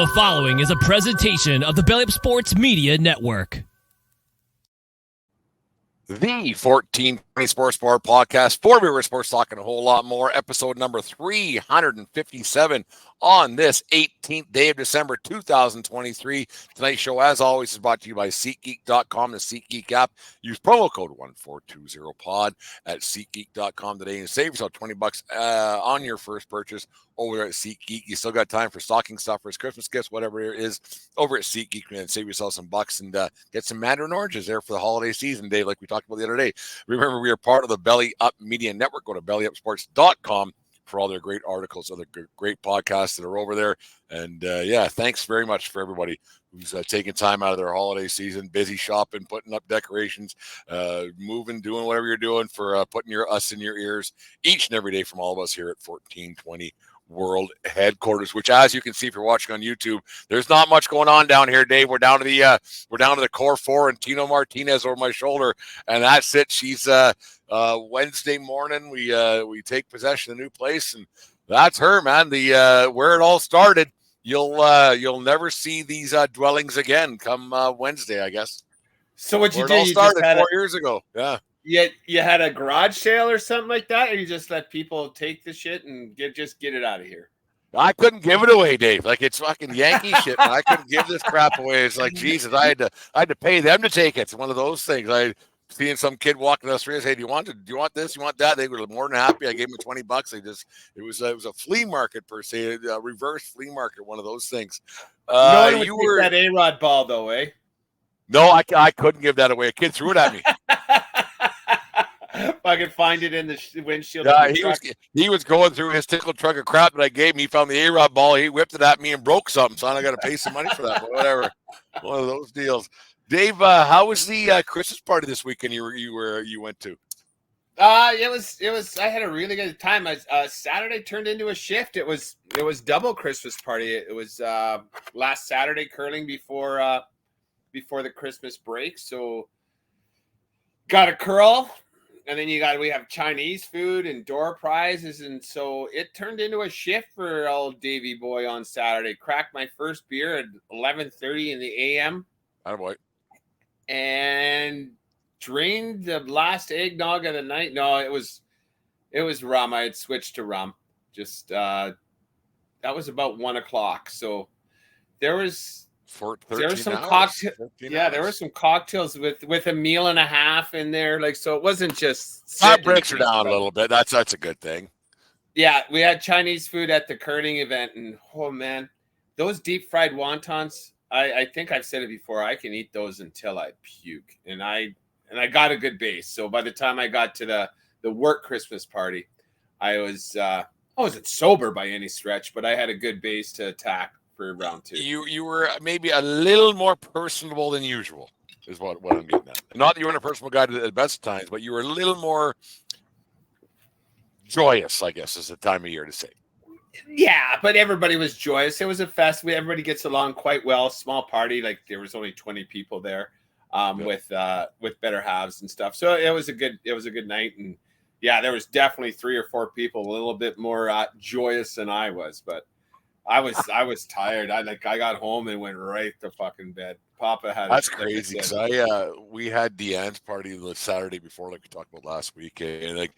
The following is a presentation of the Belly Up Sports Media Network. The 1420 Sports Bar Podcast, for Beer Sports Talk and a whole lot more, episode number 357 on this 18th day of December 2023. Tonight's show, as always, is brought to you by SeatGeek.com, the SeatGeek app. Use promo code 1420pod at SeatGeek.com today and save yourself $20 on your first purchase over there at SeatGeek. You still got time for stocking stuffers, Christmas gifts, whatever it is, over at SeatGeek, and save yourself some bucks and get some Mandarin oranges there for the holiday season, Dave, like we talked about the other day. Remember, we are part of the Belly Up Media Network. Go to bellyupsports.com for all their great articles, other great podcasts that are over there. And thanks very much for everybody who's taking time out of their holiday season, busy shopping, putting up decorations, moving, doing whatever you're doing for putting us in your ears each and every day from all of us here at 1420 World Headquarters, which, as you can see if you're watching on YouTube, there's not much going on down here, Dave. We're down to the core four and Tino Martinez over my shoulder, and that's it. She's Wednesday morning. We take possession of the new place, and that's her, man. The where it all started. You'll never see these dwellings again come Wednesday, I guess. So what you where do? It all you started just had 4 years ago. Yeah. You had a garage sale or something like that, or you just let people take the shit and get it out of here? I couldn't give it away, Dave. Like, it's fucking Yankee shit, man. I couldn't give this crap away. It's like, Jesus, I had to pay them to take it. It's one of those things. I seeing some kid walking down the street, hey, do you want this? You want that? They were more than happy. I gave them $20. It was a flea market per se, a reverse flea market, one of those things. You were that A-Rod ball though, eh? No, I couldn't give that away. A kid threw it at me. If I could find it in the windshield. Yeah, he was going through his tickle truck of crap that I gave him. He found the A-Rod ball. He whipped it at me and broke something. So I got to pay some money for that. But whatever, one of those deals. Dave, how was the Christmas party this weekend you went to? It was. I had a really good time. Saturday turned into a shift. It was double Christmas party. It was last Saturday curling before the Christmas break. So got a curl. And then we have Chinese food and door prizes. And so it turned into a shift for old Davey boy on Saturday. Cracked my first beer at 11:30 in the a.m. Attaboy. And drained the last eggnog of the night. No, it was rum. I had switched to rum. Just that was about 1:00. So there was some cocktails. Yeah, there were some cocktails with a meal and a half in there. Like, so it wasn't just that breaks her down a little bit. That's a good thing. Yeah, we had Chinese food at the curling event, and oh man, those deep fried wontons. I think I've said it before. I can eat those until I puke, and I got a good base. So by the time I got to the work Christmas party, I wasn't sober by any stretch, but I had a good base to attack for round two. You were maybe a little more personable than usual, is what I'm getting at. Not that you weren't a personable guy at the best of times, but you were a little more joyous, I guess, is the time of year to say. Yeah, but everybody was joyous. It was a fest. Everybody gets along quite well. Small party, like there was only 20 people there, with better halves and stuff. So it was a good night. And yeah, there was definitely 3 or 4 people a little bit more joyous than I was, but I was tired. I got home and went right to fucking bed. Papa had that's crazy because we had Deanne's party the Saturday before, like we talked about last week, and like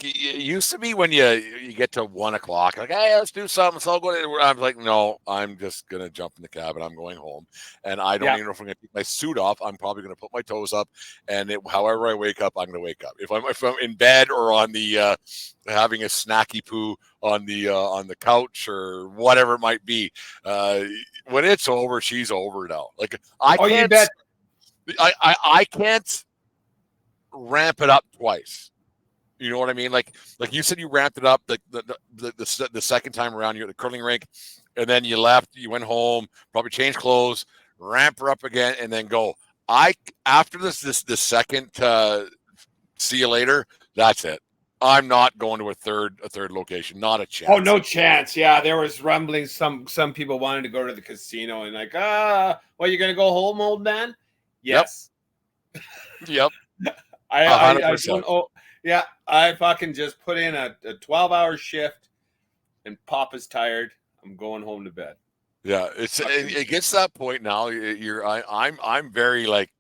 it used to be when you get to 1:00, like, hey, let's do something. So I'll go to. I'm like, no, I'm just gonna jump in the cab and I'm going home, and I don't even know if I'm gonna take my suit off. I'm probably gonna put my toes up, and however I wake up, I'm gonna wake up. If I'm in bed or on the having a snacky poo on the couch or whatever it might be, when it's over, she's over now. Like you bet. I can't ramp it up twice. You know what I mean? Like you said, you ramped it up the second time around. You're at the curling rink, and then you left. You went home, probably changed clothes, ramp her up again, and then go. After the second see you later. That's it. I'm not going to a third location. Not a chance. Oh, no chance. Yeah, there was rumblings. Some people wanted to go to the casino and like, well, you're gonna go home, old man? Yes. Yep. I don't. Oh, yeah. I fucking just put in a 12-hour shift, and Papa's tired. I'm going home to bed. Yeah, it gets to that point now. I'm very like,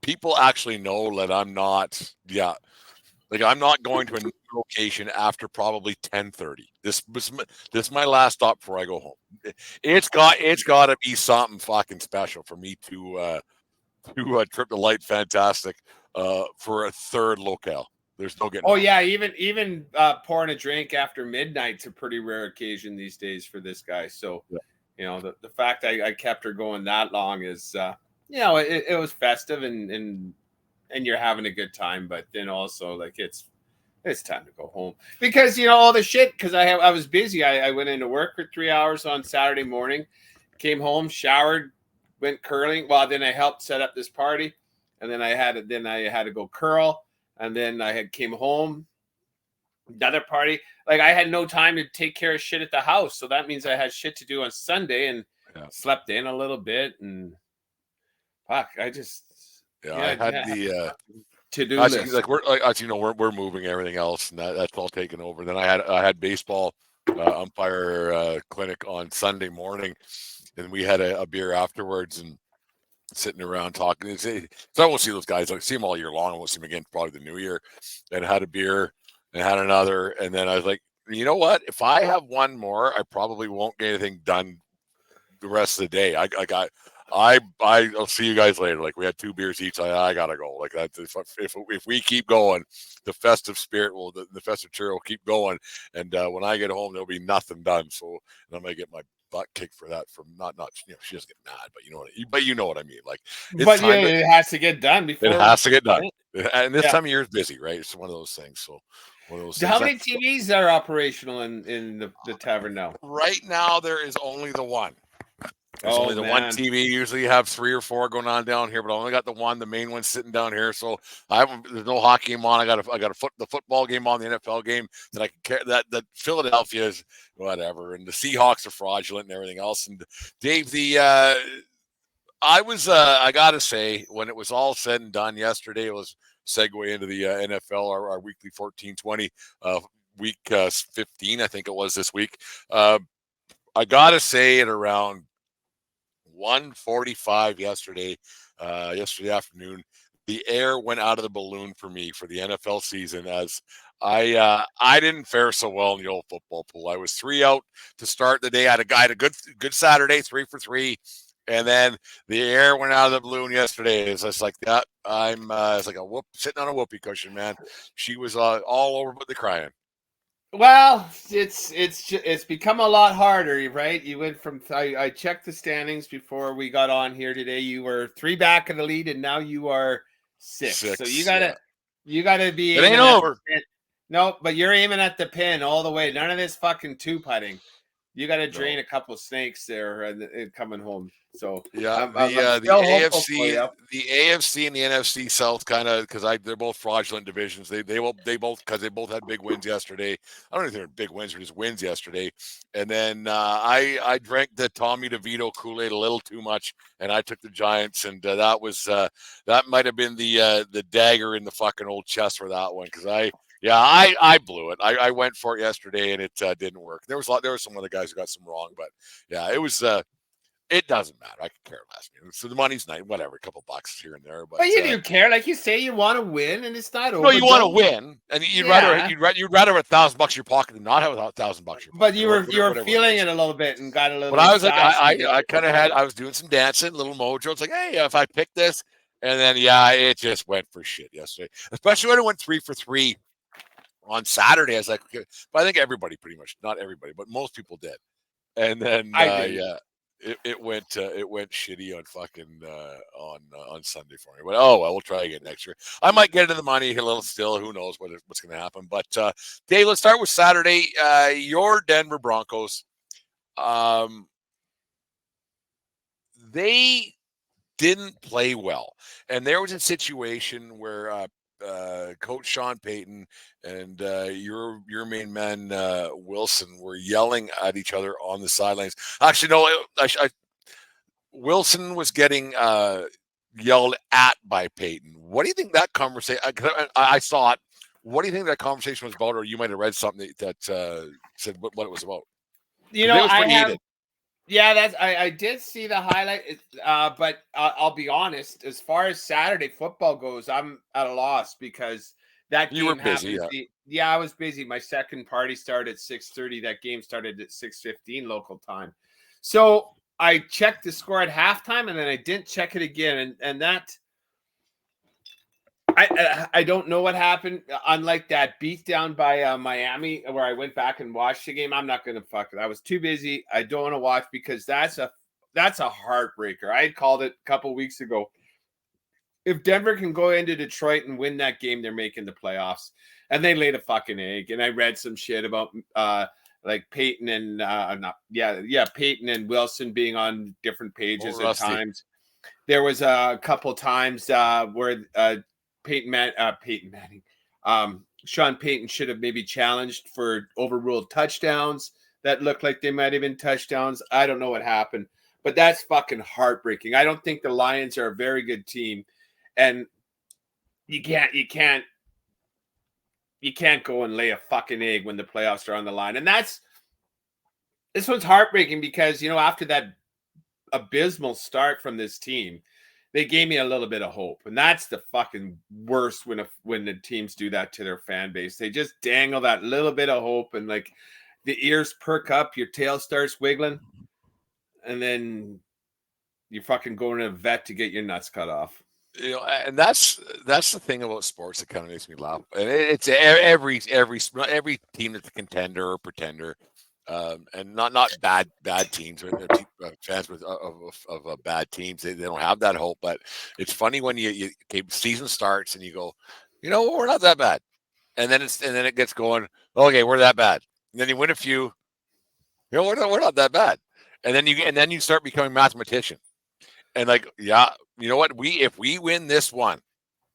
people actually know that I'm not. Yeah, like I'm not going to a new location after probably 10:30. This is my last stop before I go home. It's got to be something fucking special for me to trip the light fantastic for a third locale. There's no getting. Oh around. yeah, even pouring a drink after midnight's a pretty rare occasion these days for this guy. So, Yeah. you know, the fact I kept her going that long is, you know, it was festive and you're having a good time, but then also like it's time to go home because you know all the shit. Because I was busy. I went into work for 3 hours on Saturday morning, came home, showered, went curling. Well, then I helped set up this party, and then I had to go curl. And then came home, another party. Like I had no time to take care of shit at the house. So that means I had shit to do on Sunday and slept in a little bit. And fuck, I just I had the to-do list. Like we're moving everything else, and that's all taken over. Then I had baseball umpire clinic on Sunday morning, and we had a beer afterwards and sitting around talking. So I won't see those guys. I see them all year long. I won't see them again probably the new year. And had a beer and had another. And then I was like, you know what? If I have one more, I probably won't get anything done the rest of the day. I'll see you guys later. Like we had 2 beers each. I gotta go. Like that. If we keep going, the festive spirit will, the festive cheer will keep going. And when I get home, there'll be nothing done. So, and I'm gonna get my butt kicked for that. From not you know, she doesn't get mad, but you know what I mean. Like, but yeah, it has to get done before. It has to get done. And this time of year is busy, right? It's one of those things. So one of those things. How many TVs are operational in the tavern now? Right now, there is only the one. There's only the one TV. Usually you have 3 or 4 going on down here, but I only got the one. The main one's sitting down here, so there's no hockey game on. I got the football game on, the NFL game that I can care. That Philadelphia is whatever, and the Seahawks are fraudulent and everything else. And Dave, I gotta say, when it was all said and done yesterday, it was segue into the NFL, our weekly 14-20 week 15, I think it was this week. I gotta say, at around 1:45 yesterday afternoon, the air went out of the balloon for me for the NFL season, as I didn't fare so well in the old football pool. I was 3 out to start the day. I had a good Saturday, 3 for 3, and then the air went out of the balloon yesterday. It's just like that. It's like sitting on a whoopee cushion, man. She was all over but the crying. Well, it's become a lot harder, right? You went from I checked the standings before we got on here today. You were 3 back in the lead, and now you are 6. So you gotta be. It ain't over. No, but you're aiming at the pin all the way. None of this fucking 2-putting. You got to drain a couple of snakes there and coming home. So yeah, the AFC and the NFC South kind of, because they're both fraudulent divisions. They both because they both had big wins yesterday. I don't know if they're big wins or just wins yesterday. And then I drank the Tommy DeVito Kool-Aid a little too much, and I took the Giants, and that might have been the dagger in the fucking old chest for that one, because I blew it. I went for it yesterday, and it didn't work. There was some other guys who got some wrong, but yeah, it was. It doesn't matter. I can care less. So the money's nice, whatever, a couple bucks here and there. But you do care, like you say, you want to win, and it's not over. No, you want to win, and you'd rather have $1,000 in your pocket than not have $1,000 in your pocket. But you were feeling it a little bit and got a little. But I was like, I kind of I was doing some dancing, little mojo. It's like, hey, if I pick this, and then it just went for shit yesterday, especially when it went 3 for 3 on Saturday. I was like, okay. But I think everybody, pretty much, not everybody, but most people did. And then it went shitty on fucking on Sunday for me. But we'll try again next year. I might get into the money a little still. Who knows what's going to happen? But Dave, let's start with Saturday. Your Denver Broncos. They didn't play well, and there was a situation where Coach Sean Payton and your main man Wilson were yelling at each other on the sidelines. Actually, no, Wilson was getting yelled at by Payton. What do you think that conversation? I saw it. What do you think that conversation was about, or you might have read something that said what it was about? You know, Yeah, I did see the highlight, but I'll be honest. As far as Saturday football goes, I'm at a loss because that You were game busy, happened to yeah. be. Yeah, I was busy. My second party started at 6:30. That game started at 6:15 local time. So I checked the score at halftime, and then I didn't check it again, and that I don't know what happened. Unlike that beatdown by Miami, where I went back and watched the game, I'm not going to fuck it. I was too busy. I don't want to watch because that's a heartbreaker. I had called it a couple weeks ago. If Denver can go into Detroit and win that game, they're making the playoffs. And they laid a fucking egg. And I read some shit about like Peyton and Peyton and Wilson being on different pages at times. There was a couple times where Peyton Manning, Sean Payton should have maybe challenged for overruled touchdowns that looked like they might have been touchdowns. I don't know what happened, but that's fucking heartbreaking. I don't think the Lions are a very good team, and you can't go and lay a fucking egg when the playoffs are on the line. And this one's heartbreaking because, after that abysmal start from this team, they gave me a little bit of hope, and that's the fucking worst when the teams do that to their fan base. They just dangle that little bit of hope, and like the ears perk up, your tail starts wiggling, and then you're fucking going to a vet to get your nuts cut off. And that's the thing about sports that kind of makes me laugh. And it's every team that's a contender or pretender. And not bad teams or fans of bad teams. They don't have that hope. But it's funny when season starts and you go, we're not that bad, and then it gets going. Okay, we're that bad. And then you win a few. We're not that bad, and then you start becoming mathematician, and like, yeah, you know what? If we win this one,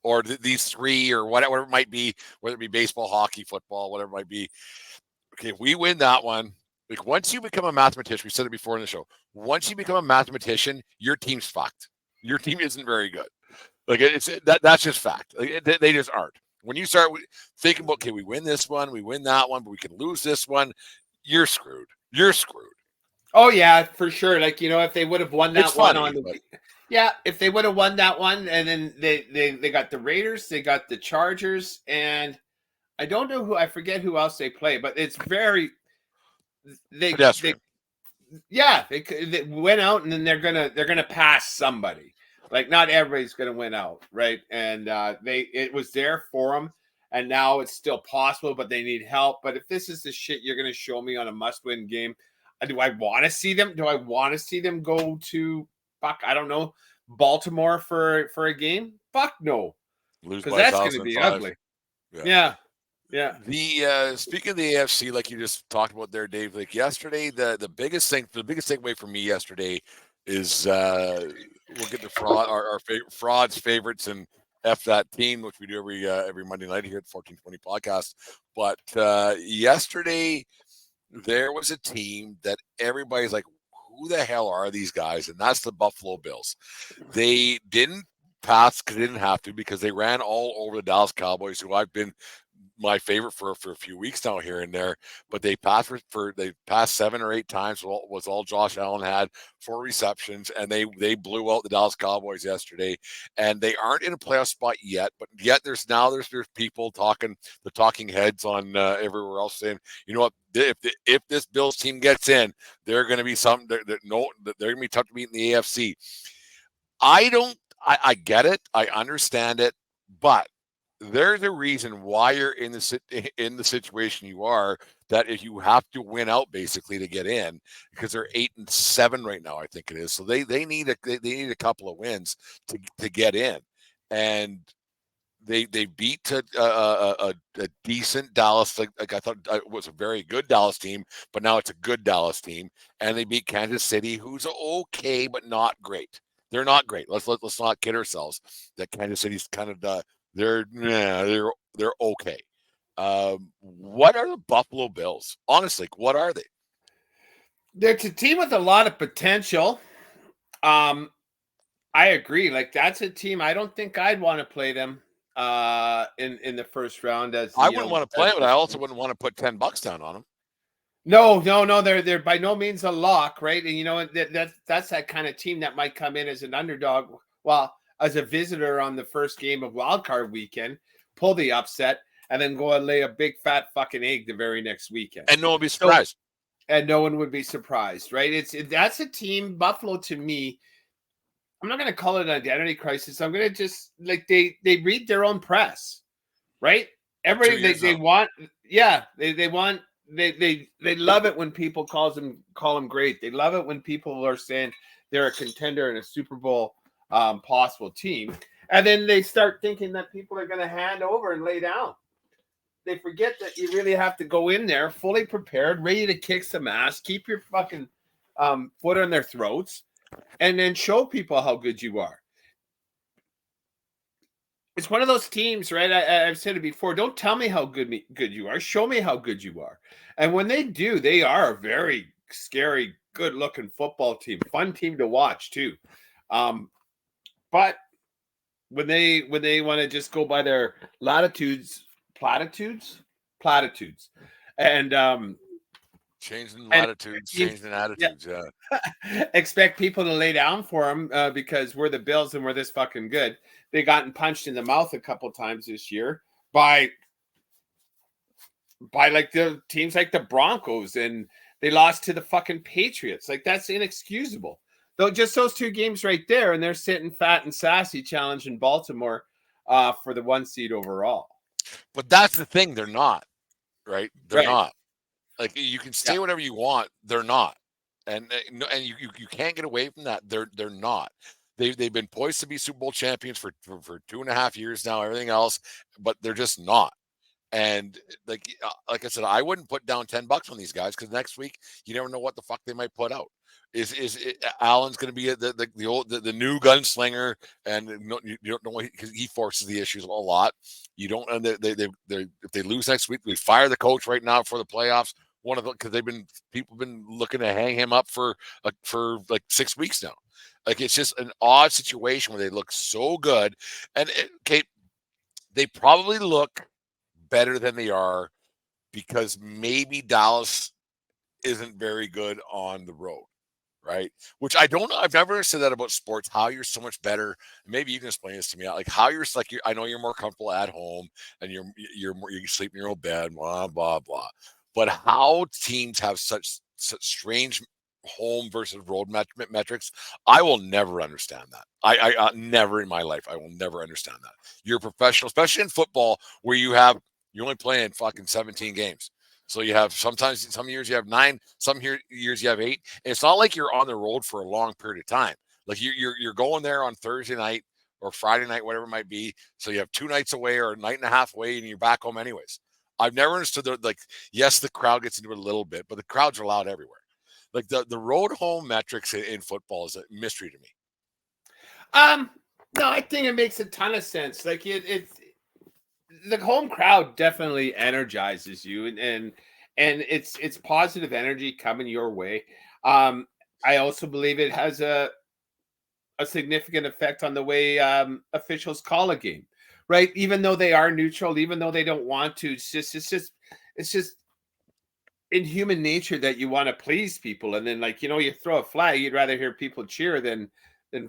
or these three, or whatever it might be, whether it be baseball, hockey, football, whatever it might be. Okay, if we win that one. Like, once you become a mathematician, we said it before in the show, once you become a mathematician, your team's fucked. Your team isn't very good. Like, that's just fact. Like, they just aren't. When you start thinking about, okay, we win this one, we win that one, but we can lose this one, you're screwed. You're screwed. Oh yeah, for sure. Like, if they would have won that one if they would have won that one, and then they got the Raiders, they got the Chargers, and I don't know I forget who else they play, but it's very. They went out, and then they're gonna pass somebody. Like, not everybody's gonna win out, right? And it was there for them, and now it's still possible, but they need help. But if this is the shit you're gonna show me on a must-win game, do I want to see them? Do I want to see them go to I don't know, Baltimore for a game? Fuck no, because that's gonna be ugly. Yeah. Yeah. The speaking of the AFC, like you just talked about there, Dave. Like yesterday, the biggest takeaway for me yesterday is we'll get to our frauds, favorites, and F that team, which we do every Monday night here at the 1420 podcast. But yesterday, there was a team that everybody's like, who the hell are these guys? And that's the Buffalo Bills. They didn't pass because they didn't have to, because they ran all over the Dallas Cowboys, who I've been my favorite for a few weeks now here and there, but they passed they passed 7 or 8 times was all Josh Allen had, 4 receptions, and they blew out the Dallas Cowboys yesterday, and they aren't in a playoff spot yet, but yet there's people talking heads on everywhere else saying, you know what, if this Bills team gets in, they're going to be something. They're going to be tough to beat in the AFC. I get it, I understand it, but there's a reason why you're in the situation you are, that if you have to win out basically to get in, because they're 8-7 right now, I think it is. So they need a couple of wins to get in, and they beat a decent Dallas. Like I thought it was a very good Dallas team, but now it's a good Dallas team, and they beat Kansas City, who's okay but not great. They're not great. Let's not kid ourselves that Kansas City's kind of they're okay. What are the Buffalo Bills? Honestly, what are they? They're a team with a lot of potential. I agree. Like, that's a team I don't think I'd want to play them in the first round. I wouldn't want to play them, but I also wouldn't want to put $10 down on them. No. They're by no means a lock, right? And you know that's that kind of team that might come in as an underdog. Well, as a visitor on the first game of Wild Card Weekend, pull the upset, and then go and lay a big fat fucking egg the very next weekend. And no one will be So, surprised. and no one would be surprised, right? That's a team. Buffalo, to me, I'm not going to call it an identity crisis. I'm going to just like they read their own press, right? Everybody they want, yeah, they want they love it when people call them great. They love it when people are saying they're a contender and a Super Bowl possible team, and then they start thinking that people are going to hand over and lay down. They forget that you really have to go in there fully prepared, ready to kick some ass, keep your fucking foot on their throats, and then show people how good you are. It's one of those teams, right? I've said it before. Don't tell me how good you are. Show me how good you are. And when they do, they are a very scary, good-looking football team. Fun team to watch too. But when they want to just go by their platitudes, and changing latitudes, changing attitudes. Yeah. Expect people to lay down for them because we're the Bills and we're this fucking good. They gotten punched in the mouth a couple times this year by like the teams like the Broncos, and they lost to the fucking Patriots. Like, that's inexcusable. Though just those two games right there, and they're sitting fat and sassy challenging Baltimore for the 1 seed overall. But that's the thing. They're not, right? They're Right. not. Like, you can say whatever you want. They're not. And you can't get away from that. They're not. They've been poised to be Super Bowl champions for 2.5 years now, everything else, but they're just not. And like I said, I wouldn't put down $10 on these guys because next week you never know what the fuck they might put out. Allen's going to be the new gunslinger, and you don't know because he forces the issues a lot. You don't, and if they lose next week, we fire the coach right now for the playoffs. One of the because people have been looking to hang him up for like 6 weeks now. Like, it's just an odd situation where they look so good, and they probably look better than they are because maybe Dallas isn't very good on the road, right? Which I don't know. I've never said that about sports. How you're so much better. Maybe you can explain this to me. Like, how you're like I know you're more comfortable at home and you sleep in your own bed, blah blah blah. But how teams have such strange home versus road metrics, I will never understand that. I never in my life, I will never understand that. You're a professional, especially in football, where you're only playing fucking 17 games. So you have some years you have 9, some years you have 8. And it's not like you're on the road for a long period of time. Like you're going there on Thursday night or Friday night, whatever it might be. So you have 2 nights away or a night and a half away, and you're back home anyways. I've never understood yes, the crowd gets into it a little bit, but the crowds are loud everywhere. Like the road home metrics in football is a mystery to me. No, I think it makes a ton of sense. Like it's the home crowd definitely energizes you, and it's positive energy coming your way. I also believe it has a significant effect on the way officials call a game, right? Even though they are neutral, even though they don't want to, it's just in human nature that you want to please people, and then you throw a flag, you'd rather hear people cheer than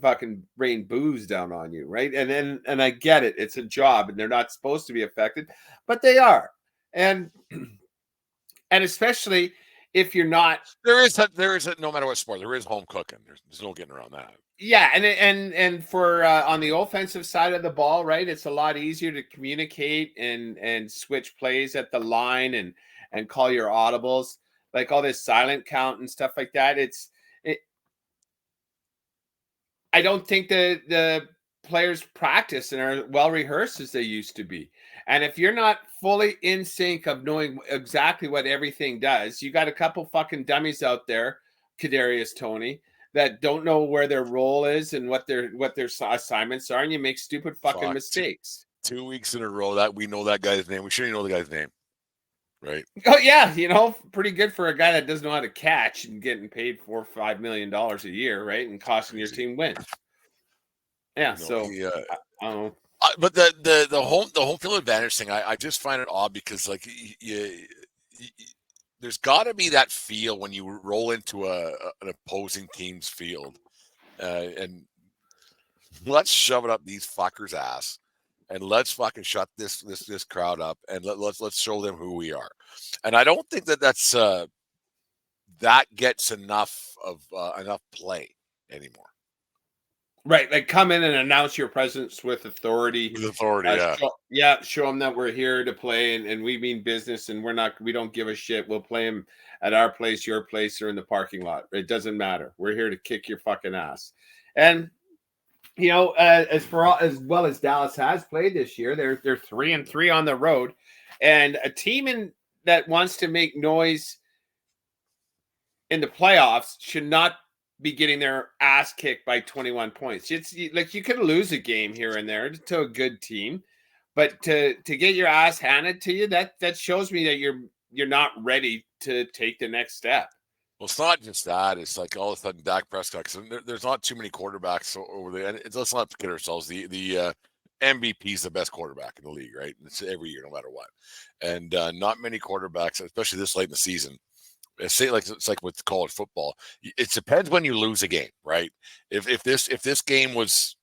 fucking rain booze down on you, right? And I get it, it's a job, and they're not supposed to be affected, but they are, and especially if you're not. There is no matter what sport, there is home cooking. There's no getting around that. Yeah, and for on the offensive side of the ball, right, it's a lot easier to communicate and switch plays at the line and call your audibles, like all this silent count and stuff like that. I don't think the players practice and are well rehearsed as they used to be. And if you're not fully in sync of knowing exactly what everything does, you got a couple fucking dummies out there, Kadarius Toney, that don't know where their role is and what their assignments are, and you make stupid fucking mistakes. 2 weeks in a row that we know that guy's name. We shouldn't know the guy's name. Right. Oh yeah, pretty good for a guy that doesn't know how to catch and getting paid $4 or $5 million a year, right? And costing your team wins. Yeah. But the home field advantage thing, I just find it odd because there's got to be that feel when you roll into an opposing team's field, and let's shove it up these fuckers' ass, and let's fucking shut this crowd up, and let's show them who we are. And I don't think that's that gets enough play anymore. Right, like come in and announce your presence with authority. With authority, show them that we're here to play, and we mean business, and we don't give a shit. We'll play them at our place, your place, or in the parking lot. It doesn't matter. We're here to kick your fucking ass. And as well as Dallas has played this year, they're 3-3 on the road, and a team that wants to make noise in the playoffs should not be getting their ass kicked by 21 points. It's like you could lose a game here and there to a good team, but to get your ass handed to you, that shows me that you're not ready to take the next step. Well, it's not just that. It's like all of a sudden Dak Prescott, because there's not too many quarterbacks over there. And let's not kid ourselves. The MVP is the best quarterback in the league, right? It's every year, no matter what. And not many quarterbacks, especially this late in the season. It's like with college football. It depends when you lose a game, right? If this game was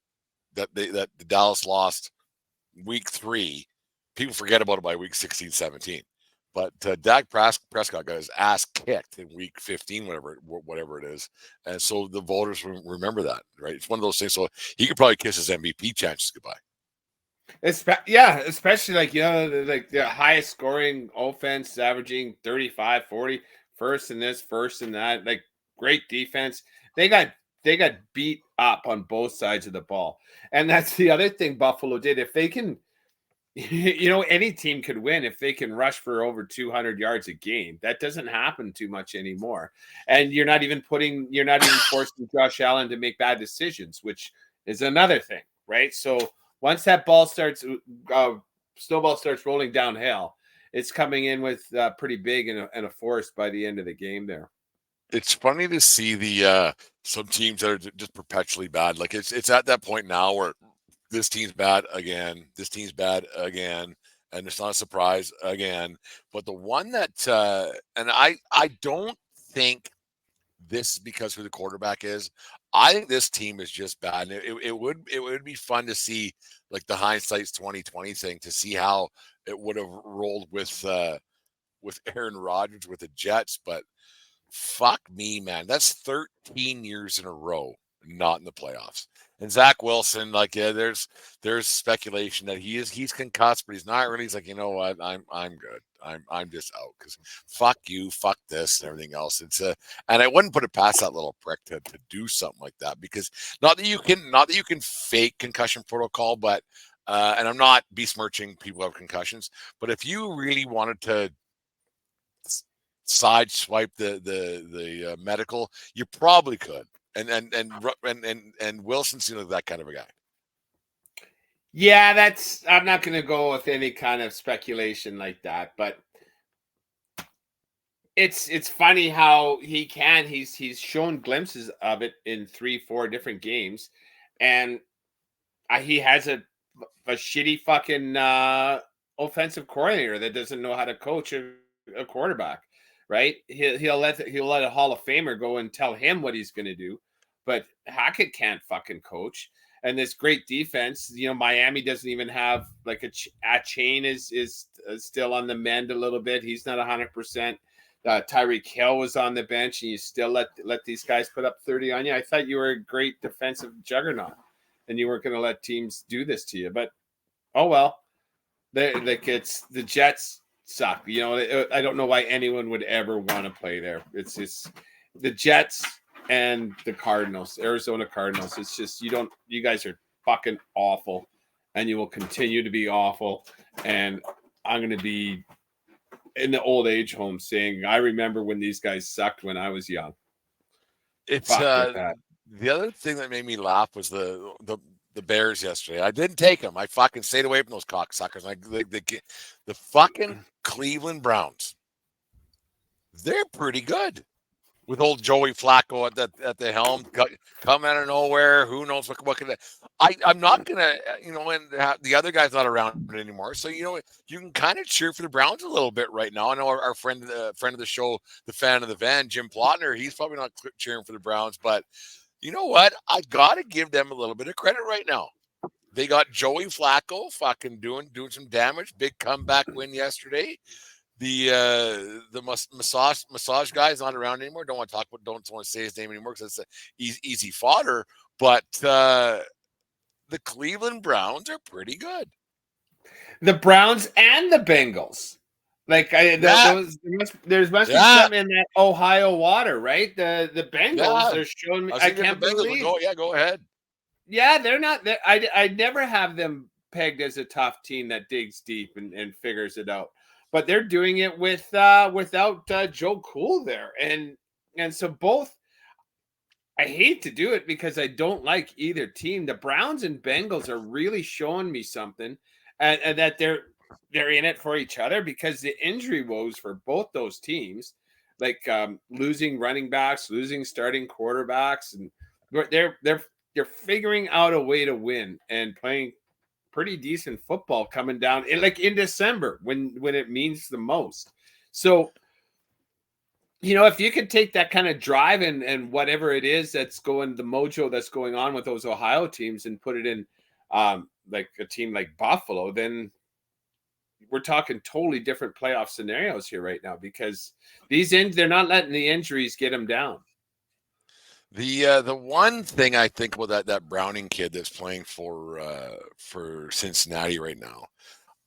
that the Dallas lost week 3, people forget about it by week 16, 17. But Dak Prescott got his ass kicked in week 15, whatever it is, and so the voters remember that, right? It's one of those things. So he could probably kiss his MVP chances goodbye. Especially like the highest scoring offense, averaging 35, 40. First in this, first in that, like great defense. They got beat up on both sides of the ball. And that's the other thing Buffalo did. If they can, any team could win if they can rush for over 200 yards a game. That doesn't happen too much anymore. And you're not even forcing Josh Allen to make bad decisions, which is another thing, right? So once that snowball starts rolling downhill, it's coming in with pretty big and a force by the end of the game there. It's funny to see the some teams that are just perpetually bad. Like it's at that point now where this team's bad again, this team's bad again, and it's not a surprise again. But the one that and I don't think this is because who the quarterback is. I think this team is just bad. And it would be fun to see like the hindsight's 2020 thing to see how it would have rolled with Aaron Rodgers with the Jets, but fuck me, man. That's 13 years in a row not in the playoffs. And Zach Wilson, like, yeah, there's speculation that he's concussed, but he's not really. He's like, you know what, I'm good. I'm just out because fuck you, fuck this, and everything else. It's and I wouldn't put it past that little prick to do something like that, because not that you can fake concussion protocol, but and I'm not besmirching people who have concussions, but if you really wanted to sideswipe the medical, you probably could. And Wilson's that kind of a guy. Yeah, I'm not going to go with any kind of speculation like that, but it's funny how he's shown glimpses of it in 3-4 different games, and he has a shitty fucking offensive coordinator that doesn't know how to coach a quarterback, right? He'll let a Hall of Famer go and tell him what he's going to do, but Hackett can't fucking coach. And this great defense, Miami doesn't even have like a Chain is still on the mend a little bit. He's not 100%. Tyreek Hill was on the bench, and you still let these guys put up 30 on you. I thought you were a great defensive juggernaut, and you weren't going to let teams do this to you. But oh well, the Jets suck. I don't know why anyone would ever want to play there. It's the Jets and the Cardinals, Arizona Cardinals. It's just you guys are fucking awful, and you will continue to be awful. And I'm going to be in the old age home saying, I remember when these guys sucked when I was young. It's the other thing that made me laugh was the Bears yesterday. I didn't take them. I fucking stayed away from those cocksuckers. Like the fucking Cleveland Browns, they're pretty good. with old Joey Flacco at the helm, come out of nowhere. Who knows what can I'm not gonna, and the other guy's not around anymore. So you can kind of cheer for the Browns a little bit right now. I know our friend of the show, the fan of the van, Jim Plotner, he's probably not cheering for the Browns, but you know what? I gotta give them a little bit of credit right now. They got Joey Flacco fucking doing some damage. Big comeback win yesterday. The massage guy is not around anymore. Don't want to say his name anymore because it's easy fodder. But the Cleveland Browns are pretty good. The Browns and the Bengals. Like there must be something in that Ohio water, right? The Bengals are showing me. I can't believe. Go ahead. Yeah, they're not. I never have them pegged as a tough team that digs deep and figures it out. But they're doing it without Joe Cool there, and so both. I hate to do it because I don't like either team. The Browns and Bengals are really showing me something, and that they're in it for each other because the injury woes for both those teams, like losing running backs, losing starting quarterbacks, and they're figuring out a way to win and playing pretty decent football coming down in December when it means the most. So, if you could take that kind of drive and whatever it is that's going, the mojo that's going on with those Ohio teams and put it in like a team like Buffalo, then we're talking totally different playoff scenarios here right now because they're not letting the injuries get them down. The one thing I think about that Browning kid that's playing for Cincinnati right now,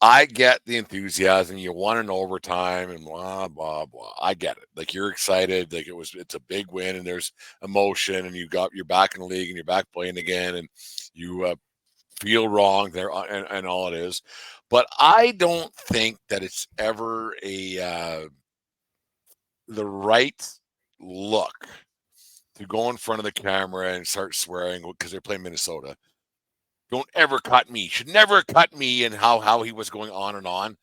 I get the enthusiasm. You won in overtime and blah blah blah. I get it. Like you're excited. Like it's a big win and there's emotion and you're back in the league and you're back playing again and you feel wrong there and all it is. But I don't think that it's ever the right look to go in front of the camera and start swearing because they're playing Minnesota. Don't ever cut me. Should never cut me and how he was going on and on.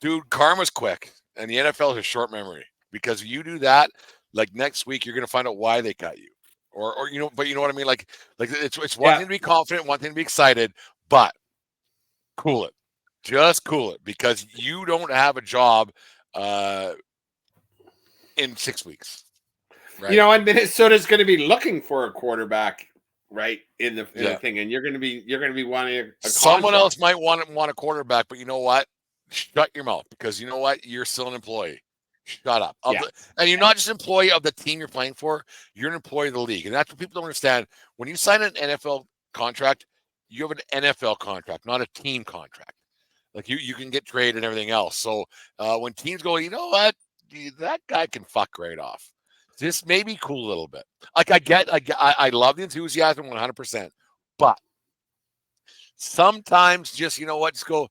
Dude, karma's quick and the NFL has a short memory because you do that, like next week, you're going to find out why they cut you or, but you know what I mean? Like it's one thing to be confident, one thing to be excited, but cool it. Just cool it because you don't have a job in 6 weeks. Right. And Minnesota's going to be looking for a quarterback, right, in the thing, and you're going to be wanting someone else might want a quarterback, but you know what? Shut your mouth because you know what? You're still an employee. Shut up. And you're not just an employee of the team you're playing for. You're an employee of the league, and that's what people don't understand. When you sign an NFL contract, you have an NFL contract, not a team contract. Like you can get traded and everything else. So when teams go, you know what? That guy can fuck right off. This may be cool a little bit. Like I love the enthusiasm 100%, but sometimes just just go.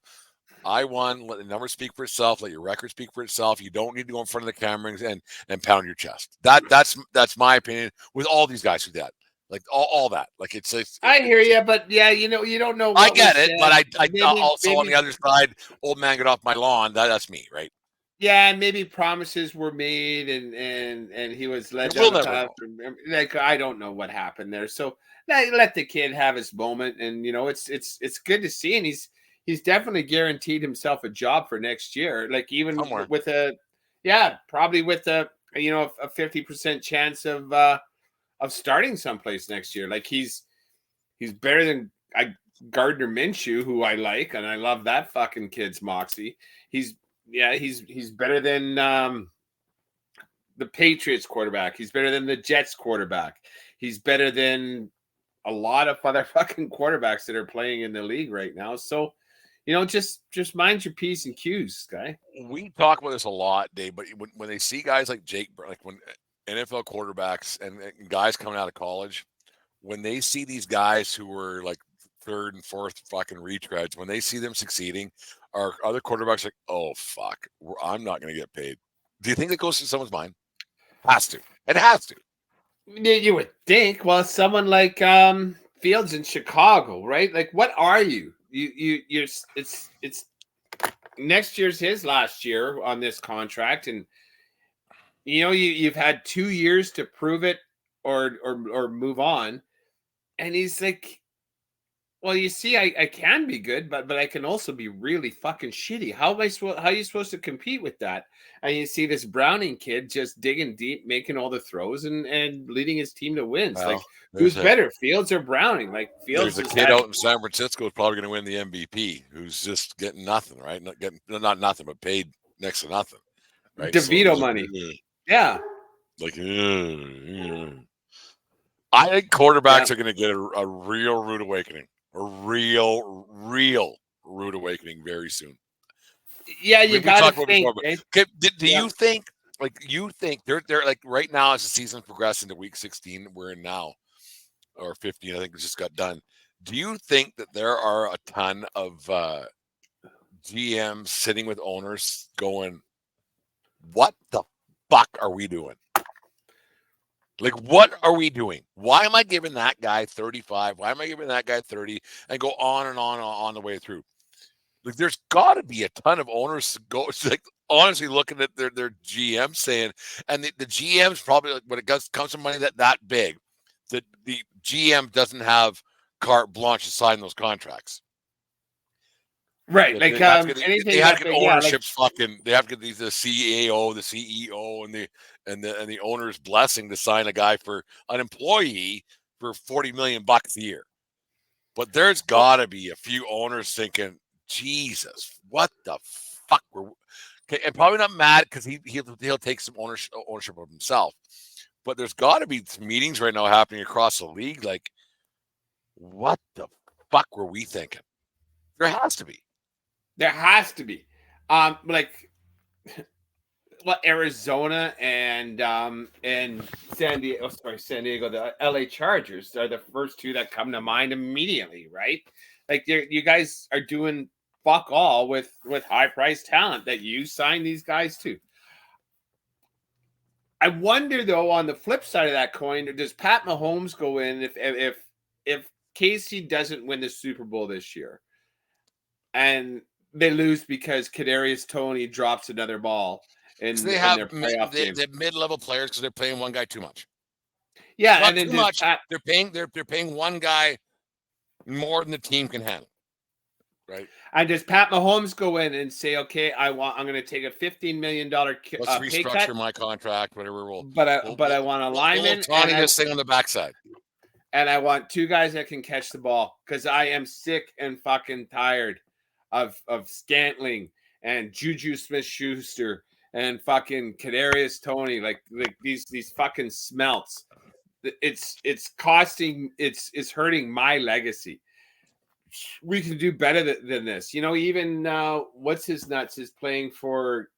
I won. Let the numbers speak for itself. Let your record speak for itself. You don't need to go in front of the cameras and pound your chest. That's my opinion with all these guys who did that. Like all that. Like it's I hear you, but yeah, you don't know. I get it, but I also on the other side, old man get off my lawn. That's me, right? Yeah, and maybe promises were made, and he was let down. Like I don't know what happened there. So let the kid have his moment, and it's good to see, and he's definitely guaranteed himself a job for next year. Like even somewhere with probably with a 50% chance of starting someplace next year. Like he's better than Gardner Minshew, who I like, and I love that fucking kid's moxie. He's better than the Patriots quarterback. He's better than the Jets quarterback. He's better than a lot of other fucking quarterbacks that are playing in the league right now. So, just mind your P's and Q's, guy. We talk about this a lot, Dave, but when they see guys like Jake, like when NFL quarterbacks and guys coming out of college, when they see these guys who were like third and fourth fucking retreads, when they see them succeeding, our other quarterbacks like, oh fuck, I'm not going to get paid. Do you think that goes through someone's mind? Has to. It has to. You would think. Well, someone like Fields in Chicago, right? Like, what are you? You're. It's next year's his last year on this contract, and You know, you've had 2 years to prove it or move on. And he's like, well, you see, I can be good, but I can also be really fucking shitty. How are you supposed to compete with that? And you see this Browning kid just digging deep, making all the throws and leading his team to wins. Well, Like, who's better, Fields or Browning? Like, Fields there's a has kid had out in San Francisco who's probably going to win the MVP, who's just getting nothing, right? Not nothing, but paid next to nothing, right? DeVito So, money. Yeah. Like, I think quarterbacks Yeah. are going to get a real rude awakening, a real rude awakening very soon. Yeah, you got to think. Okay, do you think, they're like right now as the season progresses into week 16, we're in now, or 15, I think it just got done. Do you think that there are a ton of GMs sitting with owners going, what the fuck are we doing? Like, what are we doing? Why am I giving that guy 35? Why am I giving that guy 30? And go on and on the way through. Like, there's got to be a ton of owners go like honestly looking at their GM saying, and the GM's probably, like, when it comes to money that big, that the GM doesn't have carte blanche to sign those contracts. Right, like they have to anything they have to that get ownership's fucking. They have to get the CEO, the CEO, and the owner's blessing to sign a guy for an employee for $40 million a year. But there's got to be a few owners thinking, Jesus, what the fuck? Okay, and probably not mad because he'll take some ownership of himself. But there's got to be some meetings right now happening across the league. Like, what the fuck were we thinking? There has to be. There has to be. Like what Arizona and San Diego, the LA Chargers are the first two that come to mind immediately, right? Like you guys are doing fuck all with high priced talent that you sign these guys to. I wonder though, on the flip side of that coin, does Pat Mahomes go in if Casey doesn't win the Super Bowl this year and they lose because Kadarius Toney drops another ball in their playoff game? They have mid-level players because they're paying one guy too much. Yeah, not and then too much. They're paying one guy more than the team can handle. Right. And does Pat Mahomes go in and say, "Okay, I'm going to take a $15 million let's pay restructure cut, my contract, whatever." but I want a lineman and this thing on the backside, and I want two guys that can catch the ball because I am sick and fucking tired of Scantling and Juju Smith-Schuster and fucking Kadarius Toney, like these fucking smelts. It's hurting my legacy. We can do better than this. You know, even what's his nuts is playing for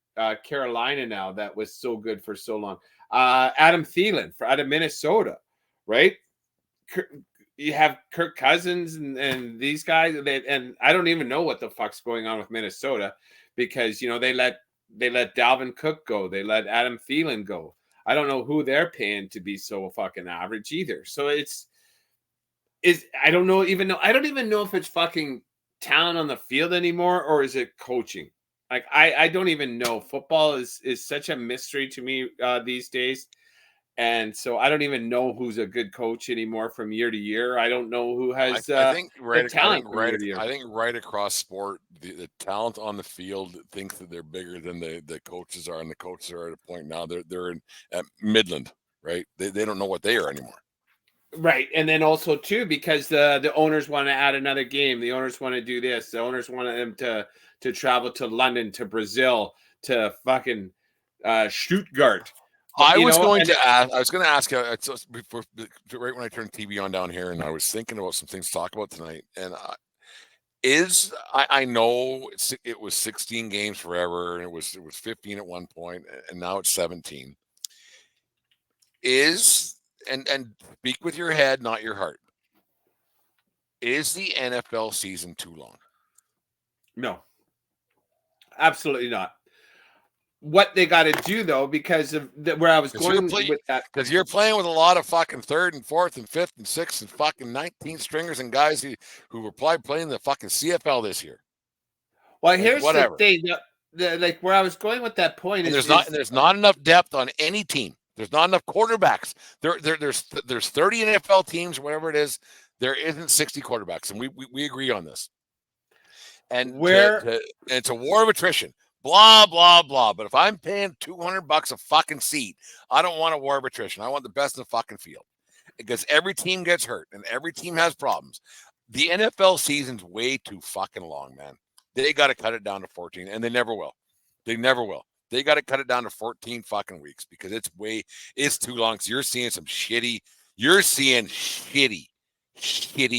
Carolina now. That was so good for so long. Adam Thielen out of Minnesota, right? You have Kirk Cousins and these guys, and I don't even know what the fuck's going on with Minnesota because, you know, they let Dalvin Cook go. They let Adam Thielen go. I don't know who they're paying to be so fucking average either. So I don't even know if it's fucking talent on the field anymore or is it coaching? Like I don't even know. Football is such a mystery to me these days. And so I don't even know who's a good coach anymore from year to year. I don't know who has talent from year to year. I think right across sport, the talent on the field thinks that they're bigger than the coaches are, and the coaches are at a point now they're at Midland, right? They don't know what they are anymore. Right. And then also too, because the owners want to add another game. The owners want to do this. The owners want them to travel to London, to Brazil, to fucking Stuttgart. I was going to ask you before, right when I turned TV on down here, and I was thinking about some things to talk about tonight. And I know it was 16 games forever, and it was 15 at one point, and now it's 17. And speak with your head, not your heart. Is the NFL season too long? No, absolutely not. What they got to do though, because of where I was going with that, because you're playing with a lot of fucking third and fourth and fifth and sixth and fucking 19 stringers and guys who were probably playing the fucking CFL this year. Well, here's the thing. like where I was going with that point And is there's not enough depth on any team. There's not enough quarterbacks. There's 30 NFL teams, whatever it is. There isn't 60 quarterbacks, and we agree on this. And it's a war of attrition. Blah blah blah. But if I'm paying $200 a fucking seat, I don't want a war of attrition. I want the best in the fucking field, because every team gets hurt and every team has problems. The NFL season's way too fucking long, man. They got to cut it down to 14, and they never will. They never will. They got to cut it down to 14 fucking weeks because it's too long. So you're seeing shitty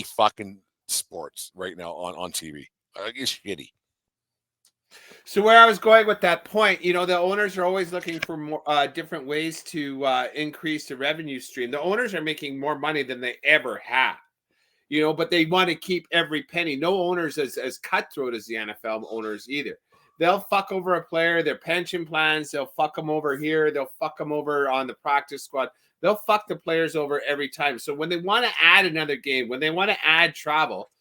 fucking sports right now on TV. It's shitty. So where I was going with that point, the owners are always looking for more different ways to increase the revenue stream. The owners are making more money than they ever have, but they want to keep every penny. No owners as cutthroat as the NFL owners either. They'll fuck over a player, their pension plans. They'll fuck them over here. They'll fuck them over on the practice squad. They'll fuck the players over every time. So when they want to add another game, when they want to add travel,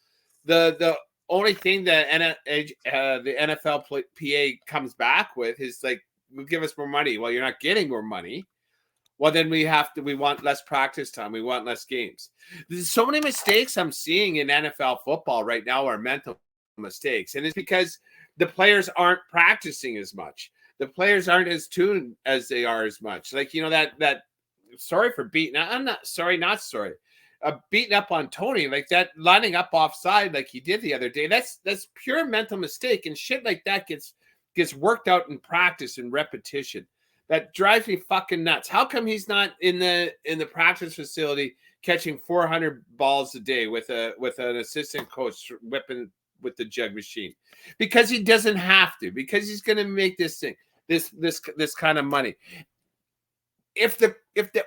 the only thing that the NFLPA comes back with is like, "Will give us more money." Well, you're not getting more money. Well, then we want less practice time. We want less games. There's so many mistakes I'm seeing in NFL football right now are mental mistakes. And it's because the players aren't practicing as much. The players aren't as tuned as they are as much. Like, that sorry for beating. I'm not sorry. Beating up on Tony, like that, lining up offside like he did the other day. That's pure mental mistake, and shit like that gets worked out in practice and repetition. That drives me fucking nuts. How come he's not in the practice facility catching 400 balls a day with an assistant coach whipping with the jug machine? Because he doesn't have to. Because he's going to make this kind of money. If the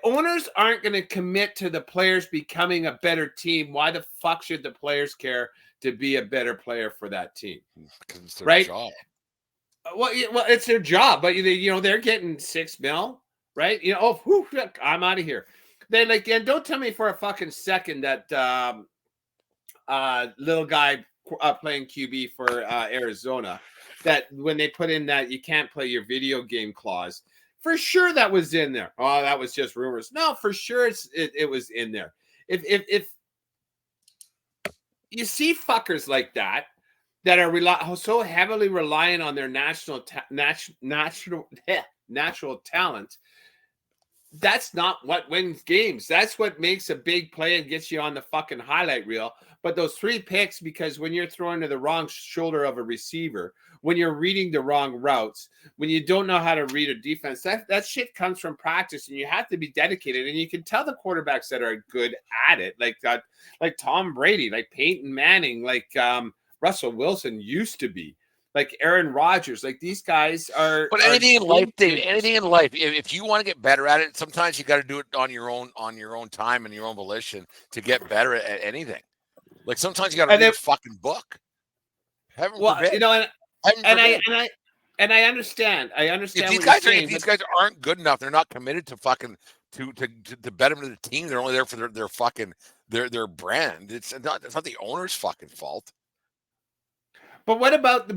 owners aren't going to commit to the players becoming a better team, why the fuck should the players care to be a better player for that team? Because it's their job. Well, it's their job, but they're getting $6 million, right? I'm out of here. Then and don't tell me for a fucking second that little guy playing QB for Arizona, that when they put in that you can't play your video game clause. For sure that was in there. Oh, that was just rumors. No, for sure it was in there. If you see fuckers like that are so heavily reliant on their natural talent, that's not what wins games. That's what makes a big play and gets you on the fucking highlight reel. But those 3 picks, because when you're throwing to the wrong shoulder of a receiver, when you're reading the wrong routes, when you don't know how to read a defense, that shit comes from practice, and you have to be dedicated. And you can tell the quarterbacks that are good at it, like Tom Brady, like Peyton Manning, like Russell Wilson used to be, like Aaron Rodgers, like these guys are. But anything in life, David, anything in life, if you want to get better at it, sometimes you got to do it on your own time and your own volition to get better at anything. Like sometimes you got to read a fucking book. Heaven forbid. And I understand. If these guys aren't good enough, they're not committed to fucking to bet them to the team. They're only there for their fucking their brand. It's not the owner's fucking fault. But what about the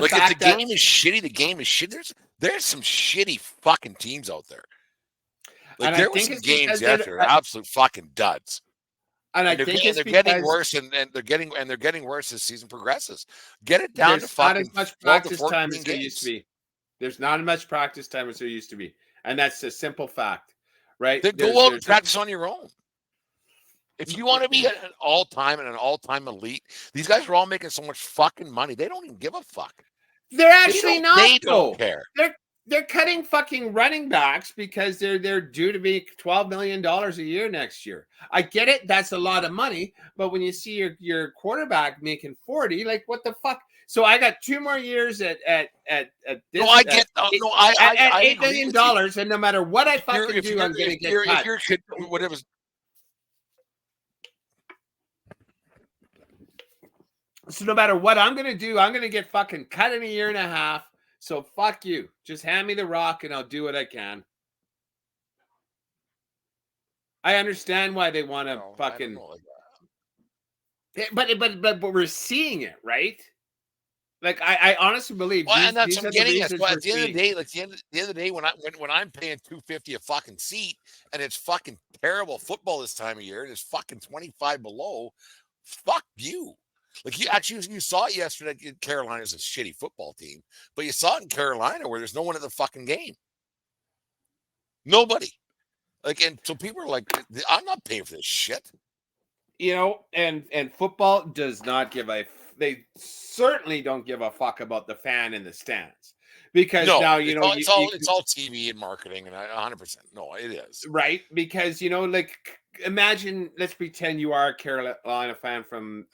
fact if the game is shitty? The game is shit. There's some shitty fucking teams out there. Like there were some games that are absolute fucking duds. And I think they're getting worse, and they're getting worse as season progresses. Get it down to fucking not as much practice time as there used to be. There's not as much practice time as there used to be, and that's a simple fact, right? Then go out and practice on your own. If you want to be an all-time elite, these guys are all making so much fucking money. They don't even give a fuck. They're actually not. They don't care. They're cutting fucking running backs because they're due to be $12 million a year next year. I get it. That's a lot of money. But when you see your quarterback making 40, like what the fuck? So I got 2 more years at this. No, I get. At $8 million, and no matter what I fucking do, I'm going to get cut. If your kid, whatever. So no matter what I'm going to do, I'm going to get fucking cut in a year and a half. So fuck you. Just hand me the rock and I'll do what I can. I understand why they want to fucking. But we're seeing it, right? Like I honestly believe Well, and that's these what I'm are the getting at. reasons So we're at the end of the seeing. day, like the end of the day, when I'm paying $250 a fucking seat and it's fucking terrible football this time of year, and it's fucking 25 below, fuck you. Like you saw it yesterday. Carolina's a shitty football team, but you saw it in Carolina where there's no one at the fucking game. Nobody. Like, and so people are like, I'm not paying for this shit. You know, and football does not give a. They certainly don't give a fuck about the fan in the stands, because No, now you know it's all TV and marketing, and 100%. No, it is. right, because you know, like, imagine, let's pretend you are a Carolina fan from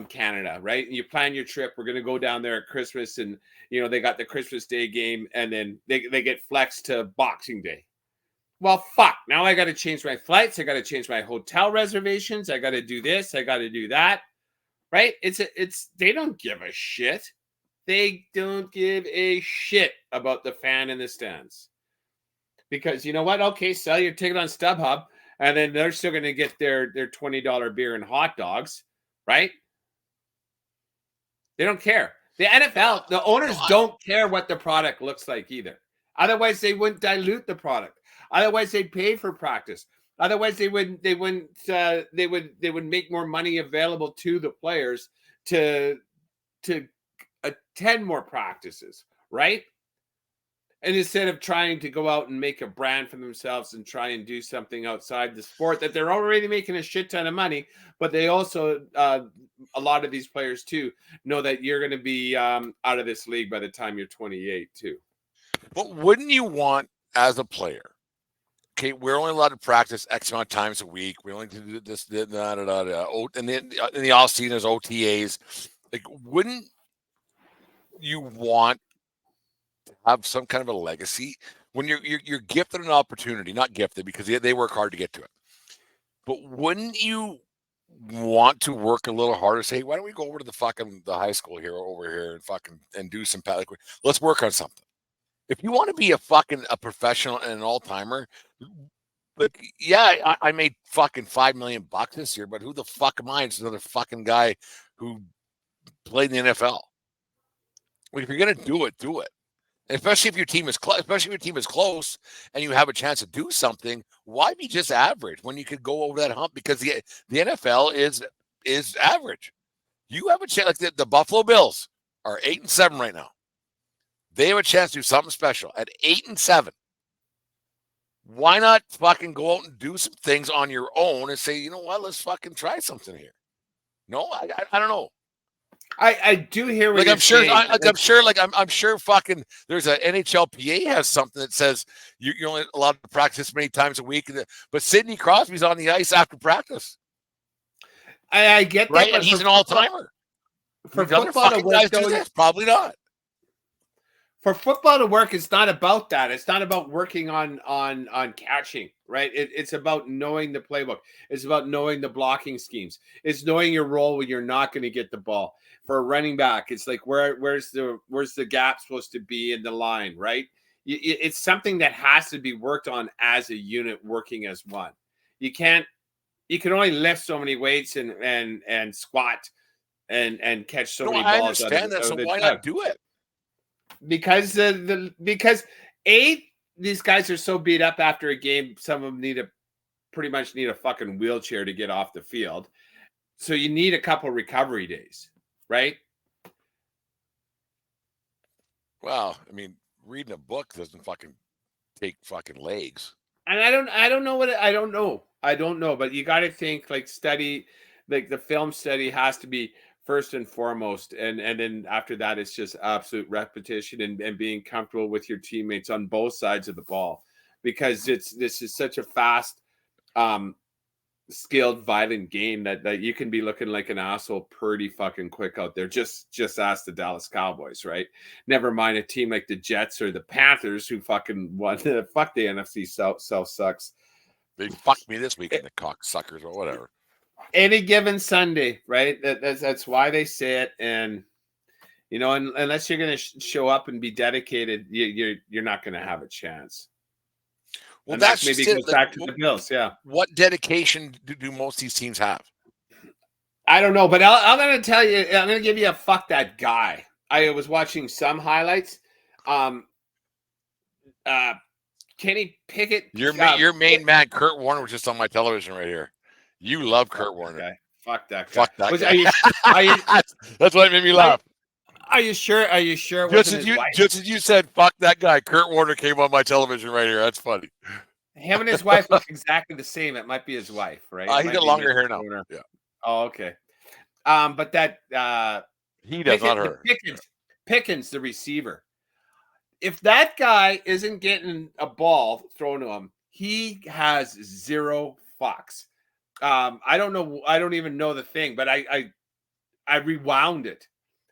Canada, right? And you plan your trip. We're going to go down there at Christmas, and you know they got the Christmas Day game, and then they get flexed to Boxing Day. Well, fuck. Now I got to change my flights. I got to change my hotel reservations. I got to do this. I got to do that. Right? It's they don't give a shit. They don't give a shit about the fan in the stands. Because you know what? Okay, sell your ticket on StubHub, and then they're still going to get their $20 beer and hot dogs, right? They don't care. The NFL, the owners don't care what the product looks like either. Otherwise, they wouldn't dilute the product. Otherwise, they'd pay for practice. Otherwise, they would make more money available to the players to attend more practices, right? And instead of trying to go out and make a brand for themselves and try and do something outside the sport that they're already making a shit ton of money, but they also a lot of these players too know that you're going to be out of this league by the time you're 28 too. But wouldn't you want, as a player, okay, we're only allowed to practice X amount of times a week. We only do this, and then in the off season, there's OTAs. Like, wouldn't you want to have some kind of a legacy when you're gifted an opportunity? Not gifted, because they work hard to get to it. But wouldn't you want to work a little harder? Say, why don't we go over to the high school over here and do some like, let's work on something. If you want to be a professional and an all-timer, like, yeah, I made fucking $5 million this year, but who the fuck am I? It's another fucking guy who played in the NFL. Well, if you're gonna do it, do it. Especially if your team is close and you have a chance to do something. Why be just average when you could go over that hump? Because the NFL is average. You have a chance. Like the Buffalo Bills are 8-7 right now. They have a chance to do something special at 8-7. Why not fucking go out and do some things on your own and say, you know what, let's fucking try something here? No, I don't know. I do hear what like you're I'm sure saying. I'm sure fucking there's a NHLPA has something that says you're only allowed to practice many times a week, but Sidney Crosby's on the ice after practice. I get that, right, and he's an all-timer. For football to work, probably not. For football to work, it's not about that. It's not about working on catching, right? It's about knowing the playbook. It's about knowing the blocking schemes. It's knowing your role when you're not going to get the ball. For a running back, it's like where's the gap supposed to be in the line, right? It's something that has to be worked on as a unit, working as one. You can only lift so many weights and squat and catch so many balls. I understand that. So why not do it? Because these guys are so beat up after a game, some of them pretty much need a fucking wheelchair to get off the field. So you need a couple recovery days, right? Well, I mean, reading a book doesn't fucking take fucking legs. And I don't know, but you got to think, like, study, like the film study has to be first and foremost, and then after that it's just absolute repetition and being comfortable with your teammates on both sides of the ball, because this is such a fast skilled violent game that you can be looking like an asshole pretty fucking quick out there. Just ask the Dallas Cowboys, right? Never mind a team like the Jets or the Panthers, who fucking won. Fuck the NFC South sucks. They fucked me this weekend, the cocksuckers, or whatever. Any given Sunday, right? That's why they say it. And you know, unless you're going to show up and be dedicated, you're not going to have a chance. Well, and that's maybe goes back to the Bills. Yeah. What dedication do most of these teams have? I don't know, but I'm going to tell you. I'm going to give you a fuck that guy. I was watching some highlights. Kenny Pickett. Your main man, Kurt Warner, was just on my television right here. You love Kurt Warner. Okay. Fuck that guy. Fuck that guy. That's why it made me laugh. Are you sure? Are you sure? Just as you said, fuck that guy. Kurt Warner came on my television right here. That's funny. Him and his wife look exactly the same. It might be his wife, right? He got longer hair now. Yeah. Oh, okay. But that he does not hurt. Pickens, the receiver. If that guy isn't getting a ball thrown to him, he has zero fucks. I don't know. I don't even know the thing, but I rewound it.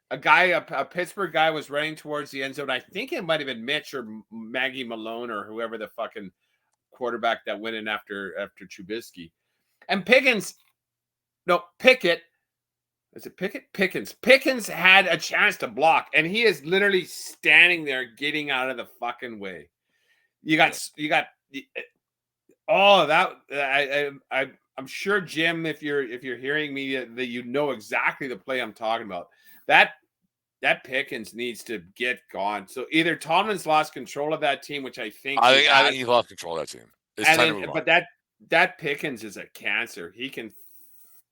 A Pittsburgh guy was running towards the end zone. I think it might have been Mitch or Maggie Malone or whoever the fucking quarterback that went in after Trubisky. And Pickett. Is it Pickett? Pickens had a chance to block, and he is literally standing there getting out of the fucking way. I'm sure, Jim, if you're hearing me, that you know exactly the play I'm talking about. That Pickens needs to get gone. So either Tomlin's lost control of that team, which I think he's lost control of that team. But that Pickens is a cancer. He can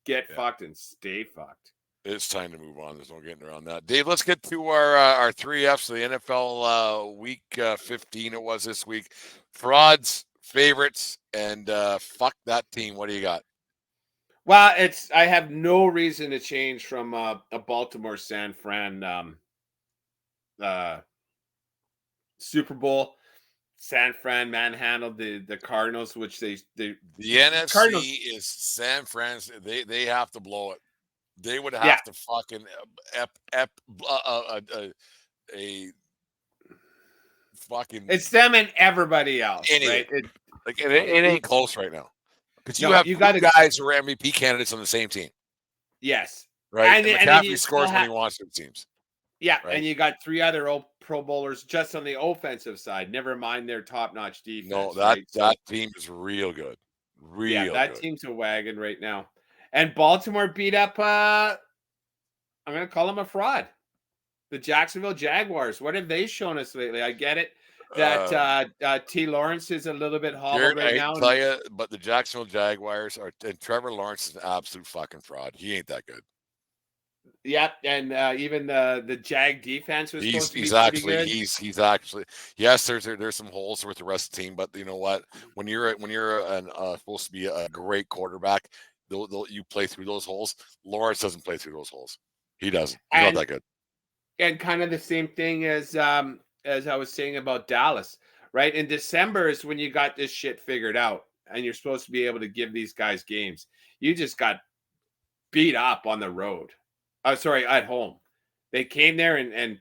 get fucked and stay fucked. It's time to move on. There's no getting around that. Dave, let's get to our 3 Fs of the NFL week 15 it was this week. Frauds, favorites, and fuck that team. What do you got? Well, I have no reason to change from a Baltimore San Fran Super Bowl. San Fran manhandled the Cardinals, which the NFC Cardinals is San Fran. They have to blow it. They would have to fucking fucking. It's them and everybody else, right? It ain't close right now because you have two guys who are MVP candidates on the same team. Yes, right. And McCaffrey scores when he wants to. It seems. Yeah, right? And you got 3 other Pro Bowlers just on the offensive side. Never mind their top-notch defense. No, that team is real good. That team's a wagon right now. And Baltimore beat up, I'm going to call them a fraud, the Jacksonville Jaguars. What have they shown us lately? I get it that T. Lawrence is a little bit hobbled right now. I tell you, but the Jacksonville Jaguars and Trevor Lawrence is an absolute fucking fraud. He ain't that good. Yeah, and even the Jag defense was supposed to be actually good. He's actually yes. There's some holes with the rest of the team, but you know what? When you're supposed to be a great quarterback, you play through those holes. Lawrence doesn't play through those holes. He doesn't. He's not that good. And kind of the same thing as I was saying about Dallas, right? In December is when you got this shit figured out, and you're supposed to be able to give these guys games. You just got beat up on the road. At home. They came there and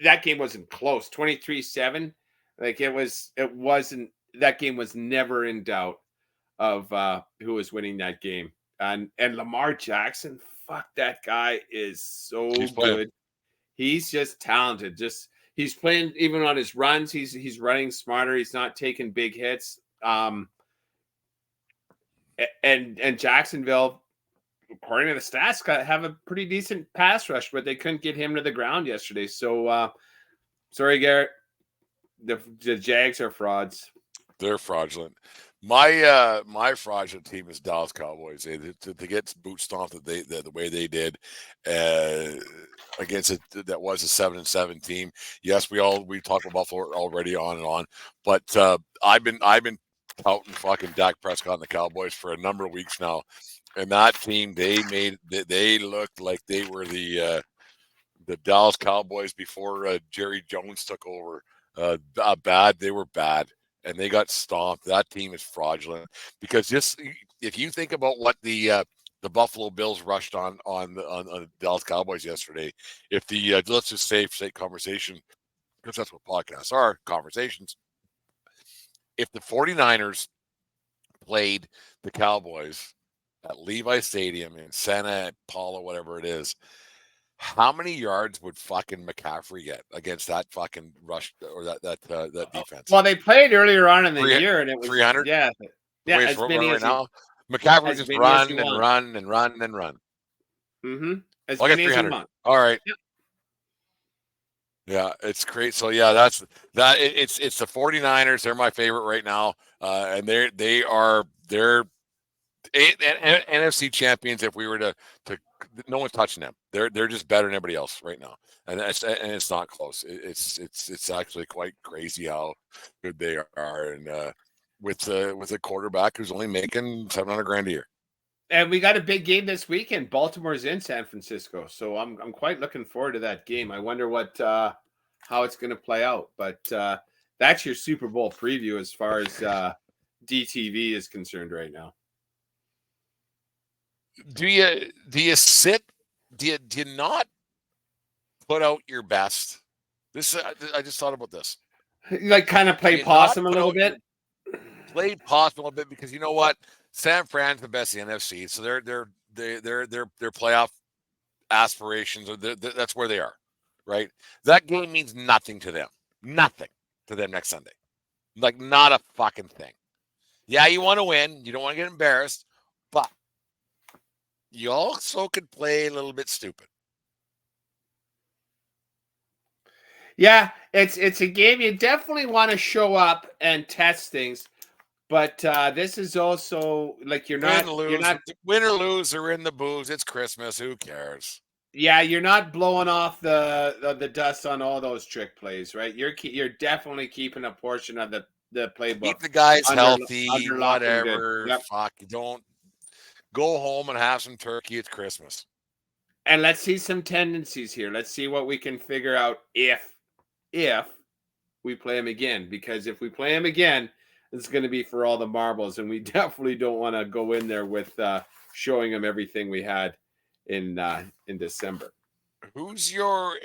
that game wasn't close. 23-7. Like it wasn't. That game was never in doubt of who was winning that game. And Lamar Jackson, fuck, that guy is so good. He's just talented. He's playing even on his runs. He's running smarter. He's not taking big hits. And Jacksonville, according to the stats, have a pretty decent pass rush, but they couldn't get him to the ground yesterday. So, sorry, Garrett. The Jags are frauds. They're fraudulent. My fraudulent team is Dallas Cowboys. To get boot stomped the way they did against that was a 7-7 team. Yes, we talked about Buffalo already on and on, but I've been touting fucking Dak Prescott and the Cowboys for a number of weeks now. And that team, they looked like they were the Dallas Cowboys before Jerry Jones took over. They were bad, and they got stomped. That team is fraudulent because just if you think about what the Buffalo Bills rushed on the Dallas Cowboys yesterday, if the let's just say conversation, because that's what podcasts are, conversations. If the 49ers played the Cowboys at Levi Stadium in Santa Paula, whatever it is, how many yards would fucking McCaffrey get against that fucking rush or that defense? Well, they played earlier on in the year, and it was 300. Yeah. As many right now. McCaffrey just run and run and run and run. Mm-hmm. As I'll get many as you 300. want. All right. Yep. Yeah, it's great. So yeah, that's that. It's the 49ers. They're my favorite right now, and they're NFC champions. If we were to no one's touching them. They're just better than everybody else right now, and it's not close. It's actually quite crazy how good they are, and with a quarterback who's only making $700,000 a year. And we got a big game this weekend. Baltimore's in San Francisco, so I'm quite looking forward to that game. I wonder what how it's going to play out. But that's your Super Bowl preview as far as DTV is concerned right now. Do you sit? Do you not put out your best? This I just thought about this. Like kind of play possum a little bit. Play possum a little bit because you know what? San Fran's the best in the NFC, so their playoff aspirations are that's where they are, right? That game means nothing to them. Nothing to them next Sunday. Like not a fucking thing. Yeah, you want to win. You don't want to get embarrassed, but you also could play a little bit stupid. Yeah, it's a game you definitely want to show up and test things, but this is also like you're not win or lose. They're in the booze. It's Christmas. Who cares? Yeah, you're not blowing off the dust on all those trick plays, right? You're definitely keeping a portion of the playbook. Keep the guys healthy, whatever. Yep. Fuck, you don't go home and have some turkey. It's Christmas. And let's see some tendencies here. Let's see what we can figure out if we play him again. Because if we play him again, it's going to be for all the marbles, and we definitely don't want to go in there with showing him everything we had in December. Who's your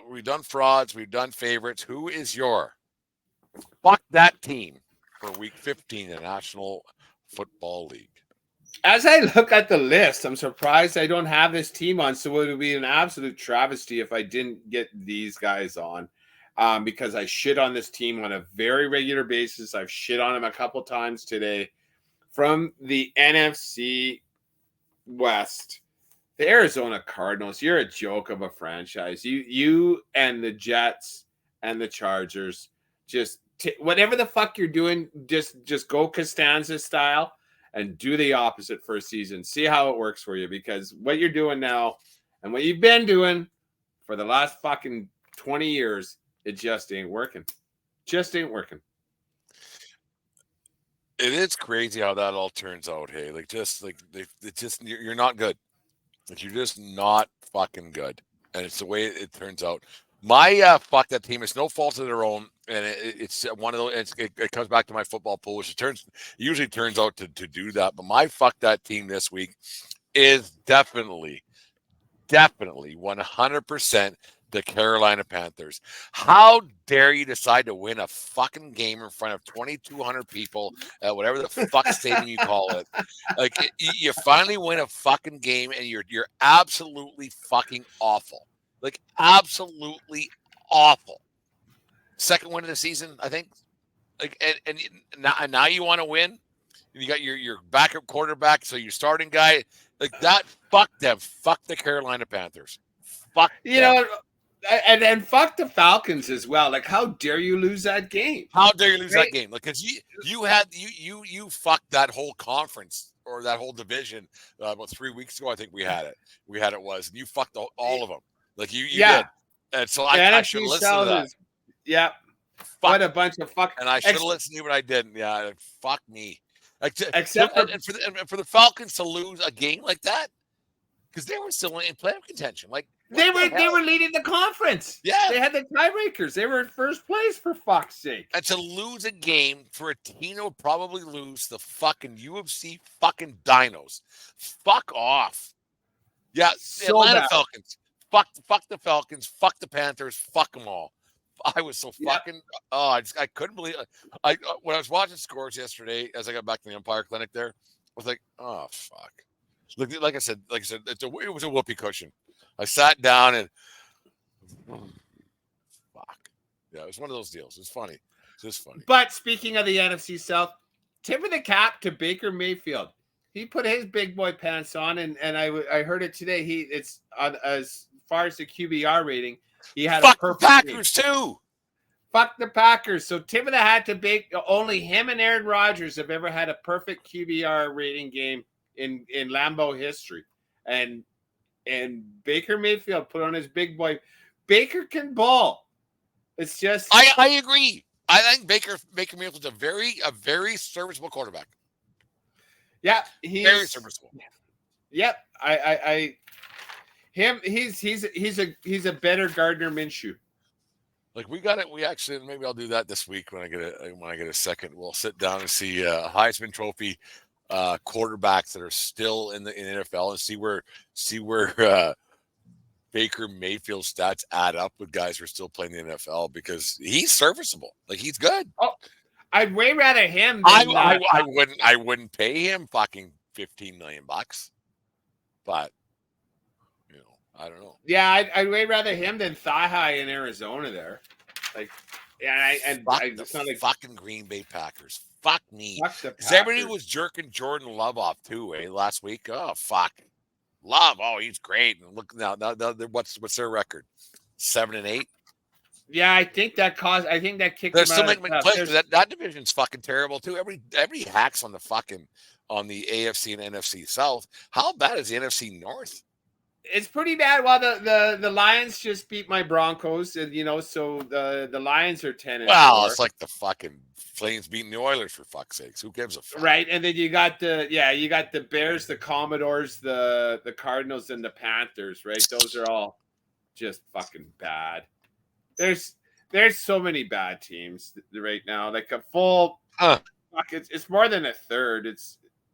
we've done frauds, we've done favorites. Who is your fuck that team for week 15 in the National Football League? As I look at the list, I'm surprised I don't have this team on. So it would be an absolute travesty if I didn't get these guys on, because I shit on this team on a very regular basis. I've shit on them a couple times today. From the NFC West, the Arizona Cardinals, you're a joke of a franchise. You and the Jets and the Chargers, just whatever the fuck you're doing, just go Costanza style and do the opposite for a season. See how it works for you, because what you're doing now and what you've been doing for the last fucking 20 years, it just ain't working. Just ain't working. It is crazy how that all turns out. Hey, you're not good. Like you're just not fucking good, and it's the way it turns out. My fuck that team. It's no fault of their own, and it's one of those. It comes back to my football pool, which usually turns out to do that. But my fuck that team this week is definitely 100% the Carolina Panthers. How dare you decide to win a fucking game in front of 2,200 people at whatever the fuck stadium you call it? Like you finally win a fucking game and you're absolutely fucking awful. Like absolutely awful. Second win of the season, I think. Like and now you want to win. You got your backup quarterback, so your starting guy like that. Fuck them. Fuck the Carolina Panthers. Fuck them. And fuck the Falcons as well. Like, how dare you lose that game? How dare you lose that game? Like, because you fucked that whole conference or that whole division about 3 weeks ago. I think we had it. And you fucked all of them. Like you did. And so I should listen to that. Yeah. Fuck. What a bunch of fuck. And I should have listened to you, but I didn't. Yeah. Fuck me. Except for the Falcons to lose a game like that, because they were still in playoff contention. Like they were leading the conference. Yeah, they had the tiebreakers. They were in first place, for fuck's sake. And to lose a game for a team that will probably lose the fucking UFC fucking Dinos. Fuck off. Yeah, so Atlanta bad. Falcons. Fuck the Falcons. Fuck the Panthers. Fuck them all. I was so fucking. I couldn't believe it. When I was watching scores yesterday, as I got back to the Empire Clinic, there, I was like, oh fuck. Like I said, it was a whoopee cushion. I sat down and fuck. Yeah, it was one of those deals. It's funny. It's just funny. But speaking of the NFC South, tip of the cap to Baker Mayfield. He put his big boy pants on, and I heard it today. It's on as far as the QBR rating, he had Fuck a perfect the Packers too. Fuck the Packers. So Tip of the hat to Baker. Only him and Aaron Rodgers have ever had a perfect QBR rating game in Lambeau history, and Baker Mayfield put on his big boy. Baker can ball. It's just I agree. I think Baker Mayfield's a very serviceable quarterback. Yeah, he's Very serviceable. Yep, he's a better Gardner Minshew. Like we got it. We actually maybe I'll do that this week when I get a second. We'll sit down and see Heisman Trophy quarterbacks that are still in the NFL and see where Baker Mayfield's stats add up with guys who are still playing the NFL because he's serviceable. Like he's good. Oh, I'd way rather him. Than, I wouldn't pay him fucking $15 million, but you know I don't know. Yeah, I'd way rather him than Thigh in Arizona. There, like, yeah, it's not like fucking Green Bay Packers. Fuck me. Because everybody was jerking Jordan Love off too, last week. Oh fuck, Love. Oh, he's great. And look now, what's their record? 7-8. Yeah, I think that kicked. There's still making plays. That division's fucking terrible too. Every hacks on the AFC and NFC South. How bad is the NFC North? It's pretty bad. Well, the Lions just beat my Broncos, and so the Lions are 10-4. Well, it's like the fucking Flames beating the Oilers for fuck's sakes. Who gives a fuck? Right, and then you got the Bears, the Commodores, the Cardinals, and the Panthers. Right, those are all just fucking bad. There's so many bad teams right now. Like a full, it's more than a third.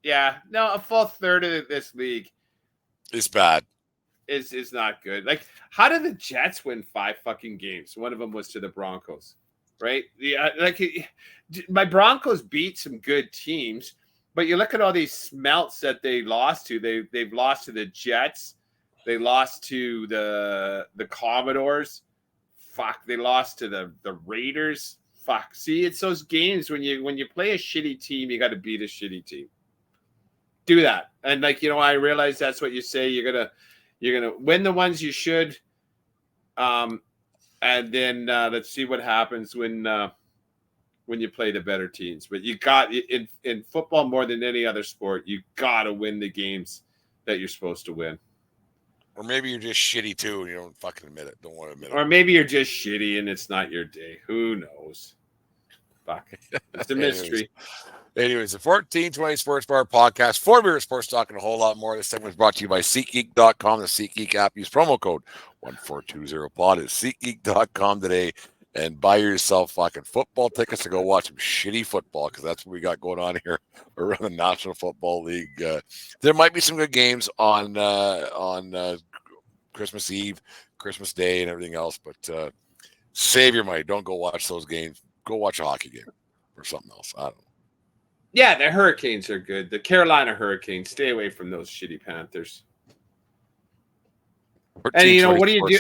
A full third of this league is bad. Is not good. Like, how did the Jets win 5 fucking games? One of them was to the Broncos, right? Yeah, my Broncos beat some good teams, but you look at all these smelts that they lost to. They've lost to the Jets. They lost to the Commodores. Fuck, they lost to the Raiders. Fuck. See, it's those games when you play a shitty team, you got to beat a shitty team. Do that. And I realize that's what you say. You're gonna win the ones you should. And then let's see what happens when you play the better teams. But you got in football more than any other sport, you gotta win the games that you're supposed to win. Or maybe you're just shitty too, and you don't fucking admit it. Don't want to admit it. Or maybe you're just shitty and it's not your day. Who knows? Fuck. It's a mystery. Anyways, the 1420 Sports Bar podcast, 4 Beer Sports Talk, and a whole lot more. This segment was brought to you by SeatGeek.com, the SeatGeek app. Use promo code 1420pod at SeatGeek.com today and buy yourself fucking football tickets to go watch some shitty football because that's what we got going on here around the National Football League. There might be some good games on Christmas Eve, Christmas Day, and everything else, but save your money. Don't go watch those games. Go watch a hockey game or something else. I don't know. Yeah, the Hurricanes are good. The Carolina Hurricanes. Stay away from those shitty Panthers. And what do you do?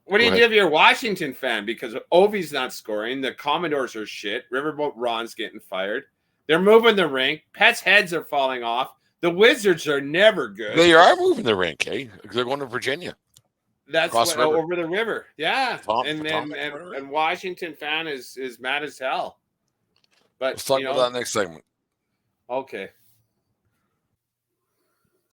What do you do if you're a Washington fan? Because Ovi's not scoring. The Commodores are shit. Riverboat Ron's getting fired. They're moving the rink. Pets' heads are falling off. The Wizards are never good. They are moving the rink, eh? They're going to Virginia. That's over the river. Yeah. And Washington fan is mad as hell. But let's talk about that next segment. Okay.